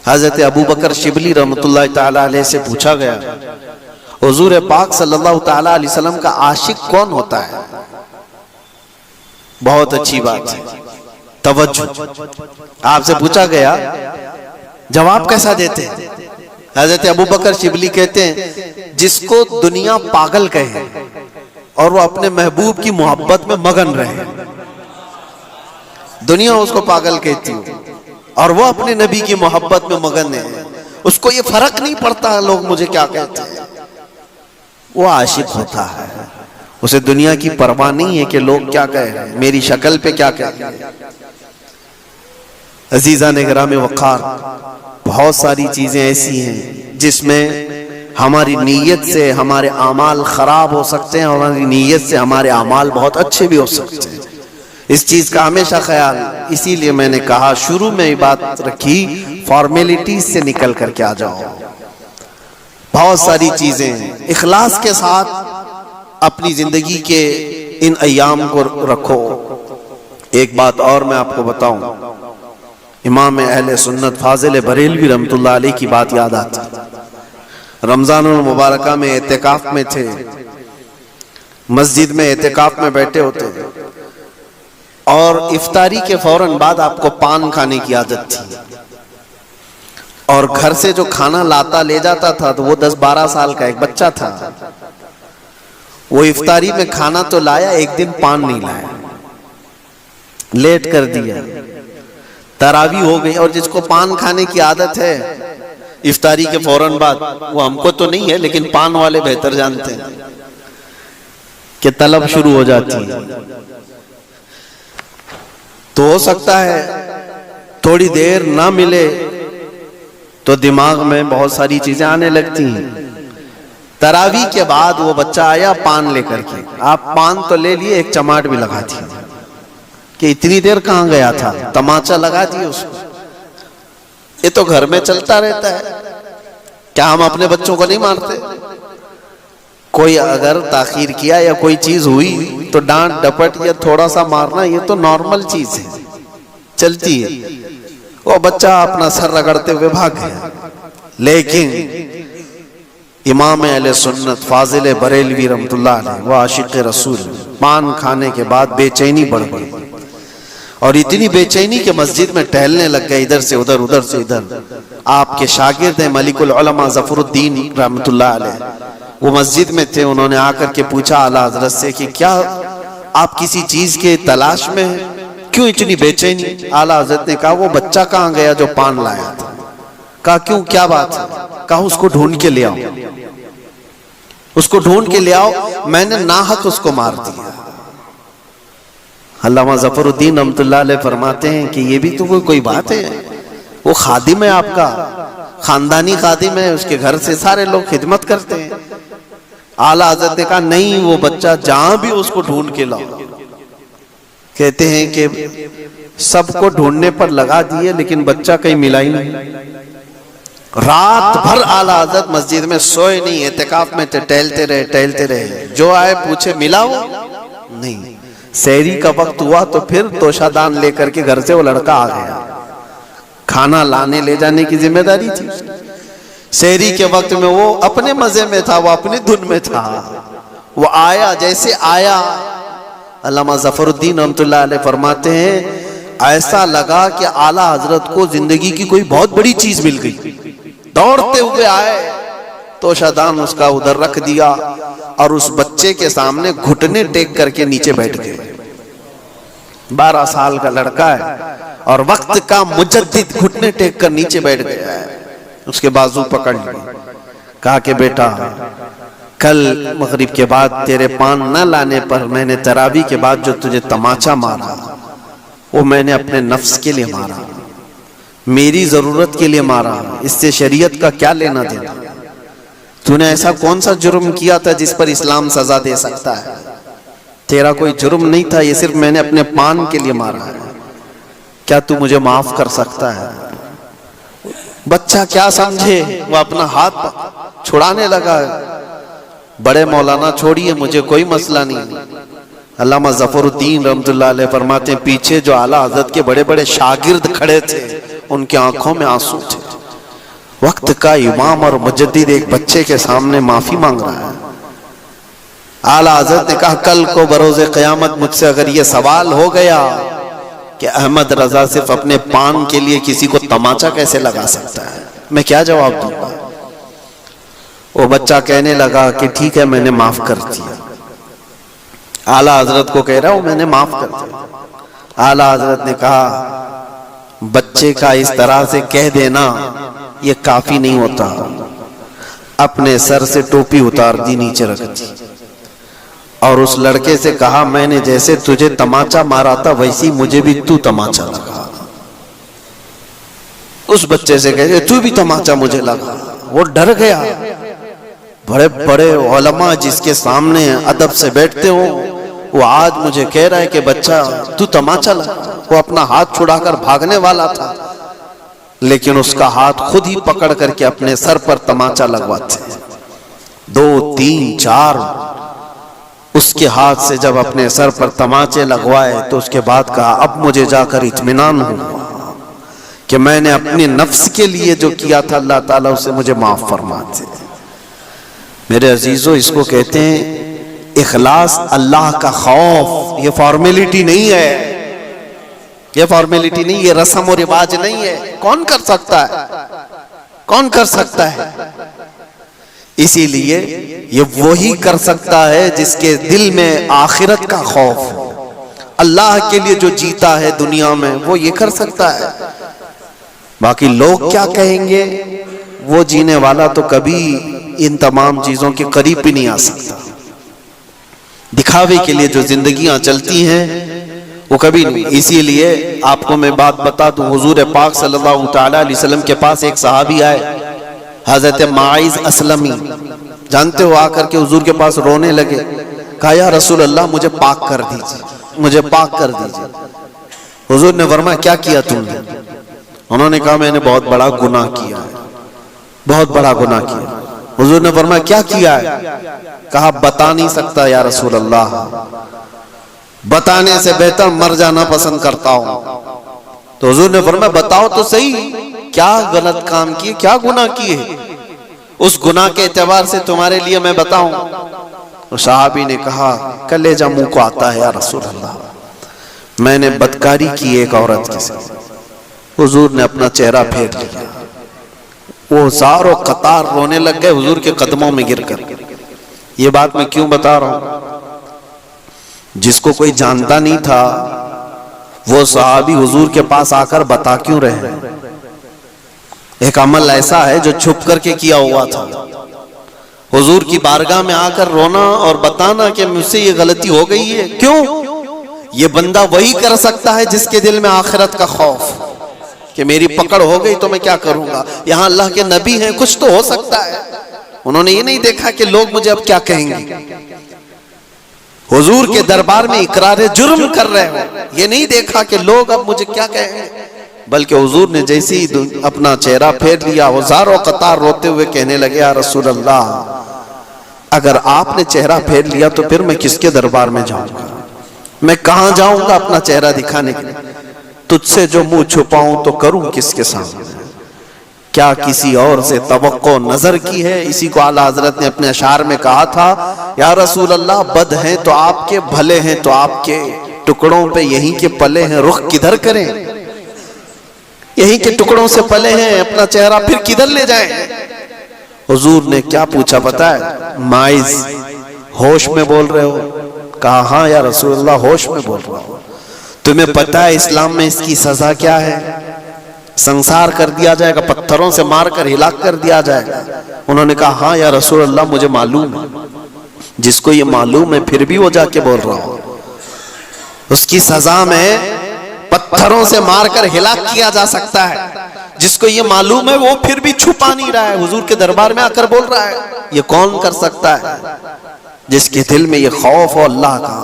हजरत अबू बकर शिबली रहमतुल्लाह ताला अलैह से पूछा गया, हुजूर पाक सल्लल्लाहु ताला अलैहि वसल्लम का आशिक कौन होता है? बहुत अच्छी बात है, तवज्जो। आपसे पूछा गया, जवाब कैसा देते हैं? हजरत अबू बकर शिबली कहते हैं, जिसको दुनिया पागल कहे और वो अपने महबूब की मोहब्बत में मगन रहे। दुनिया उसको पागल कहती हो और वो अपने नबी की मोहब्बत में मगन है, उसको ये फर्क नहीं पड़ता लोग मुझे क्या कहते हैं, वो आशिक होता है। उसे दुनिया की परवाह नहीं है कि लोग क्या कह रहे हैं, मेरी शक्ल पे क्या कह रहे हैं। अजीजा ने गिरामे वक़ार, बहुत सारी चीजें ऐसी हैं जिसमें हमारी नीयत से हमारे आमाल खराब हो सकते हैं और हमारी नीयत से हमारे आमाल बहुत अच्छे भी हो सकते हैं। इस चीज का हमेशा ख्याल, इसीलिए मैंने कहा शुरू में ये बात रखी, फॉर्मेलिटीज से निकल करके आ जाओ। बहुत सारी चीजें इखलास के साथ अपनी जिंदगी के इन अय्याम को रखो। एक बात और मैं आपको बताऊं, इमाम अहले सुन्नत फाजिल बरेलवी रहमतुल्लाह अलैह की बात याद आती। रमजानुल मुबारका में एतिकाफ में थे, मस्जिद में एतिकाफ में बैठे होते और इफ्तारी के फौरन बाद आपको पान खाने की आदत थी और घर से जो खाना लाता ले जाता था तो वो 10-12 साल का एक बच्चा था। वो इफ्तारी में खाना तो लाया, एक दिन पान नहीं लाया, लेट कर दिया, तरावी हो गई। और जिसको पान खाने की आदत है इफ्तारी के फौरन बाद, वो हमको तो नहीं है लेकिन पान वाले बेहतर जानते हैं कि तलब शुरू हो जाती है। तो हो सकता है थोड़ी देर ना मिले तो दिमाग में बहुत सारी चीजें आने लगती हैं। तरावी के बाद वो बच्चा आया पान लेकर के, आप पान तो ले लिए, एक चमाट भी लगा दी कि इतनी देर कहां गया था, तमाचा लगा दिए उसको। ये तो घर में चलता रहता है, क्या हम अपने बच्चों को नहीं मारते? कोई अगर ताखीर किया या कोई चीज हुई तो डांट डपट या थोड़ा सा मारना, ये तो नॉर्मल चीज है, चलती है। वो बच्चा अपना सर रगड़ते हुए भाग गया। लेकिन इमाम अहले सुन्नत फाजिल बरेलवी रहमतुल्लाह अलैह, वो आशिक रसूल, पान खाने के बाद बेचैनी बढ़ गई और इतनी बेचैनी के मस्जिद में टहलने लग गए, इधर से उधर उधर से इधर। आपके शागिर्द हैं मलिकुल उलमा ज़फरुद्दीन रहमतुल्लाह अलैह, वो मस्जिद में थे। उन्होंने आकर के पूछा आला हज़रत से कि क्या आप किसी चीज के तलाश में हैं, क्यों इतनी बेचैनी? आला हज़रत ने कहा, वो बच्चा कहाँ गया जो पान लाया था? कहा क्यों, क्या बात है? कहा उसको ढूंढ के ले आओ, उसको ढूंढ के ले आओ, मैंने नाहक उसको मार दिया। अल्लामा ज़फरुद्दीन रहमतुल्लाह अलैह फरमाते हैं कि ये भी तो कोई बात है, वो खादिम है आपका, खानदानी खादिम है, उसके घर से सारे लोग खिदमत करते हैं। आला हज़रत ने कहा नहीं, वो बच्चा जहां भी उसको ढूंढ के लाओ। कहते हैं कि सबको ढूंढने पर लगा दिए लेकिन बच्चा कहीं मिला ही नहीं। रात भर आला हज़रत मस्जिद में सोए नहीं, एतिकाफ में टहलते रहे। जो आए पूछे मिला वो नहीं। सहरी का वक्त हुआ तो फिर तोशादान लेकर के घर से वो लड़का आ गया, खाना लाने ले जाने की जिम्मेदारी थी। सहरी के वक्त में वो अपने मजे में था, वो अपनी धुन में था। वो आया, जैसे आया अल्लामा ज़फरुद्दीन रहमतुल्लाह अलैह फरमाते हैं, ऐसा लगा कि आला हजरत को जिंदगी की कोई बहुत बड़ी चीज मिल गई। दौड़ते हुए आए, तोशादान उसका उधर रख दिया और उस बच्चे के सामने घुटने टेक करके नीचे बैठ गए। 12 साल का लड़का है और वक्त का मुजद्दिद घुटने टेक कर नीचे बैठ गया है। उसके बाजू पकड़ लिए, कहा कि बेटा कल मगरिब के बाद तेरे पान न लाने पर मैंने तरावी के बाद जो तुझे तमाचा मारा वो मैंने अपने नफ्स के लिए मारा, मेरी जरूरत के लिए मारा, इससे शरीयत का क्या लेना देना? तूने ऐसा कौन सा जुर्म किया था जिस पर इस्लाम सजा दे सकता है? तेरा कोई जुर्म नहीं था, ये सिर्फ मैंने अपने पान के लिए मारा है, क्या तू मुझे माफ कर सकता है? बच्चा क्या समझे, वो अपना हाथ छुड़ाने लगा। बड़े मौलाना छोड़िए, मुझे कोई मसला नहीं। अल्लामा ज़फरुद्दीन रहमतुल्लाह अलैह फरमाते हैं, पीछे जो आला हज़रत के बड़े बड़े शागिर्द खड़े थे उनकी आंखों में आंसू थे। वक्त का इमाम और मुजद्दिद एक बच्चे के सामने माफी मांग रहा है। आला हज़रत ने कहा, कल को बरोज़े क़यामत मुझसे अगर ये सवाल हो गया कि अहमद रजा सिर्फ अपने पान के लिए किसी को तमाचा कैसे लगा सकता है, मैं क्या जवाब दूंगा? वो बच्चा कहने लगा कि ठीक है, मैंने माफ कर दिया। आला हजरत को कह रहा हूं मैंने माफ कर दिया। आला हजरत ने कहा, बच्चे का इस तरह से कह देना ये काफी नहीं होता। अपने सर से टोपी उतार दी, नीचे रख दी और उस लड़के से कहा, मैंने जैसे तुझे तमाचा मारा था वैसी मुझे भी तू तमाचा लगा। उस बच्चे से कहे, तू भी तमाचा मुझे लगा। वो डर गया। बड़े बड़े उलमा जिसके सामने अदब से बैठते हो, वो आज मुझे कह रहा है कि बच्चा तू तमाचा लगा। वो अपना हाथ छुड़ाकर भागने वाला था, लेकिन उसका हाथ खुद ही पकड़ करके अपने सर पर तमाचा लगवाते। 2, 3, 4 उसके हाथ से जब अपने सर पर तमाचे लगवाए तो उसके बाद कहा, अब मुझे जाकर इत्मीनान हुआ कि मैंने अपने नफ्स के लिए जो किया था अल्लाह ताला उसे मुझे माफ फरमा दे। मेरे अजीजों, इसको कहते हैं इखलास, अल्लाह का खौफ। ये फॉर्मेलिटी नहीं है, ये फॉर्मेलिटी नहीं, ये रस्म और रिवाज नहीं है। कौन कर सकता है? कौन कर सकता है? इसीलिए ये वही कर सकता है जिसके दिल में आखिरत का खौफ हो। अल्लाह के लिए जो जीता है दुनिया में वो ये कर सकता है। बाकी लोग क्या कहेंगे, वो जीने वाला तो कभी इन तमाम चीजों के करीब भी नहीं आ सकता। दिखावे के लिए जो जिंदगियां चलती हैं वो कभी नहीं। इसीलिए आपको मैं बात बता दूं, हुजूर पाक सल्लल्लाहु तआला अलैहि वसल्लम के पास एक सहाबी आए, हजरत माइज असलमी, जानते हो, आकर के हुजूर के पास रोने लगे। कहा, या रसूल अल्लाह मुझे पाक कर दीजिए, मुझे पाक कर दीजिए। हुजूर ने फरमाया, क्या किया तुमने? उन्होंने कहा, मैंने बहुत बड़ा गुनाह किया है, बहुत बड़ा गुनाह किया। हुजूर ने फरमाया, क्या किया है? कहा, बता नहीं सकता या रसूल अल्लाह, बताने से बेहतर मर जाना पसंद करता हूं। तो हुजूर ने फरमाया, बताओ तो सही, क्या गलत काम किए, क्या गुनाह किए? उस गुनाह के एतबार से तुम्हारे लिए मैं बताऊं। तो साहबी ने कहा, कलेजा मुंह को आता है या रसूल अल्लाह, मैंने बदकारी की एक औरत के साथ। हुजूर ने अपना चेहरा फेर लिया। वो सारों कतार रोने लग गए हुजूर के कदमों में गिरकर। ये बात मैं क्यों बता रहा हूं? जिसको कोई जानता नहीं था वो सहाबी हुजूर के पास आकर बता क्यों रहे? एक अमल ऐसा है जो छुप करके किया हुआ था। हुजूर की बारगाह में आकर रोना और बताना कि मुझसे ये गलती हो गई है। क्यों? ये बंदा वही कर सकता है जिसके दिल में आखिरत का खौफ कि मेरी पकड़ हो गई तो मैं क्या करूंगा। यहां अल्लाह के नबी हैं, कुछ तो हो सकता है। उन्होंने ये नहीं देखा कि लोग मुझे अब क्या कहेंगे। हुजूर के दरबार में इकरार जुर्म कर रहे हो, ये नहीं देखा कि लोग अब मुझे क्या कहेंगे। बल्कि हुजूर ने जैसे ही अपना चेहरा फेर लिया, हजारों कतार रोते हुए कहने लगे, या रसूल अल्लाह, अगर आपने चेहरा फेर लिया तो फिर मैं किसके दरबार में जाऊंगा? मैं कहां जाऊंगा अपना चेहरा दिखाने के लिए? तुझसे जो मुंह छुपाऊं तो करूं किसके सामने? क्या किसी और से तवक्को नजर की है? इसी को आला हजरत ने अपने अशार में कहा था, या रसूल अल्लाह, बद हैं तो आपके, भले हैं तो आपके, टुकड़ों पे यहीं के पले हैं, रुख किधर करें? यहीं के टुकड़ों से पले हैं, अपना चेहरा फिर किधर ले जाएं? हुजूर ने क्या पूछा पता है? माइज, होश में बोल रहे हो? कहा, हाँ या रसूल अल्लाह, होश में बोल रहा हूं। तुम्हें पता है इस्लाम में इसकी सजा क्या है? संसार कर दिया जाएगा, पत्थरों से मारकर हिलाक कर दिया जाएगा। उन्होंने कहा, हाँ या रसूल अल्लाह, मुझे मालूम है। जिसको ये मालूम है फिर भी वो जाके बोल रहा हो, उसकी सजा में पत्थरों से मारकर हिलाक किया जा सकता है। जिसको ये मालूम है वो फिर भी छुपा नहीं रहा है, हुजूर के दरबार में आकर बोल रहा है। ये कौन कर सकता है? जिसके दिल में ये खौफ हो अल्लाह का,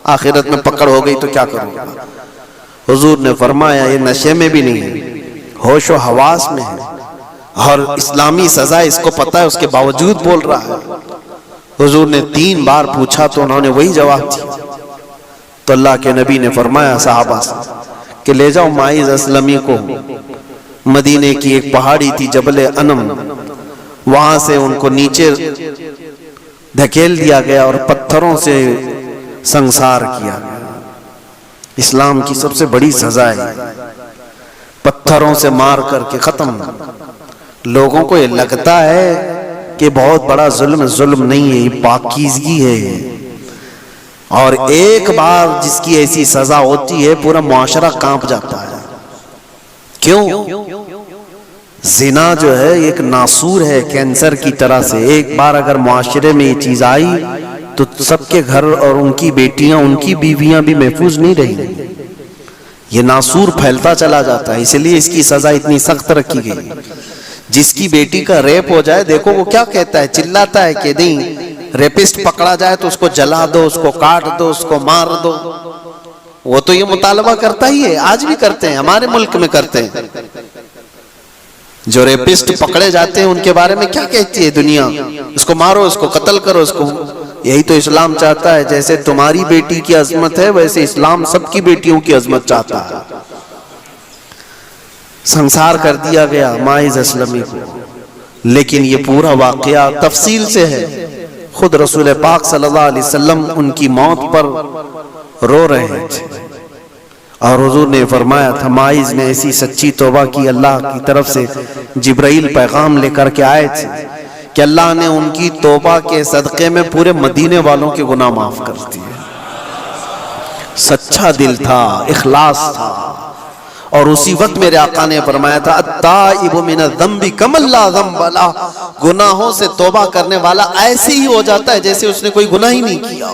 आखिरत में पकड़ हो गई तो क्या करूंगा। हुजूर ने फरमाया, ये नशे में भी नहीं है, होश व हवास में है, और इस्लामी सजा इसको पता है, उसके बावजूद बोल रहा है। हुजूर ने 3 बार पूछा तो उन्होंने वही जवाब दिया। तो अल्लाह के नबी ने फरमाया सहाबा से कि ले जाओ माइज असलमी को, मदीने की एक पहाड़ी थी जबल अनम, वहां से उनको नीचे धकेल दिया गया और पत्थरों से संसार किया गया। इस्लाम की सबसे बड़ी सजा है, पत्थरों से मार करके खत्म। लोगों को ये लगता है कि बहुत बड़ा जुल्म, जुल्म नहीं है, ये पाकीज़गी है। और एक बार जिसकी ऐसी सजा होती है पूरा मुआशरा कांप जाता है। क्यों? जिना जो है एक नासूर है, कैंसर की तरह से। एक बार अगर मुआशरे में ये चीज आई तो सबके घर और उनकी बेटियां, उनकी बीवियां भी महफूज नहीं रही। ये नासूर फैलता चला जाता है, इसलिए इसकी सजा इतनी सख्त रखी गई। जिसकी बेटी का रेप हो जाए, देखो वो क्या कहता है, चिल्लाता है कि नहीं, रेपिस्ट पकड़ा जाए तो उसको जला दो, उसको काट दो, उसको मार दो। वो तो ये मुतालबा करता ही है, आज भी करते हैं, हमारे मुल्क में करते हैं। जो रेपिस्ट पकड़े जाते हैं उनके बारे में क्या कहती है दुनिया, इसको मारो, इसको कत्ल करो, इसको। यही तो इस्लाम चाहता है, जैसे तुम्हारी बेटी की अजमत है वैसे इस्लाम सबकी बेटियों की अजमत चाहता है। संसार कर दिया गया माइज असलमी को, लेकिन ये पूरा वाकया तफसील से है। खुद रसूल पाक सल्लल्लाहु अलैहि वसल्लम उनकी मौत पर रो रहे थे और हुजूर ने फरमाया था, माइज ने ऐसी सच्ची तौबा की, अल्लाह की तरफ से जिब्राइल पैगाम लेकर के आए थे कि अल्लाह ने उनकी तौबा के सदक़े में पूरे मदीने वालों के गुनाह माफ कर दिए। सच्चा दिल था, इखलास था। और उसी वक्त मेरे आका ने फरमाया था, अत्ताइबु मिनज़्ज़म्बि कमल्ला ज़म्ब लह, गुनाहों से तौबा करने वाला ऐसे ही हो जाता है जैसे उसने कोई गुनाह ही नहीं किया।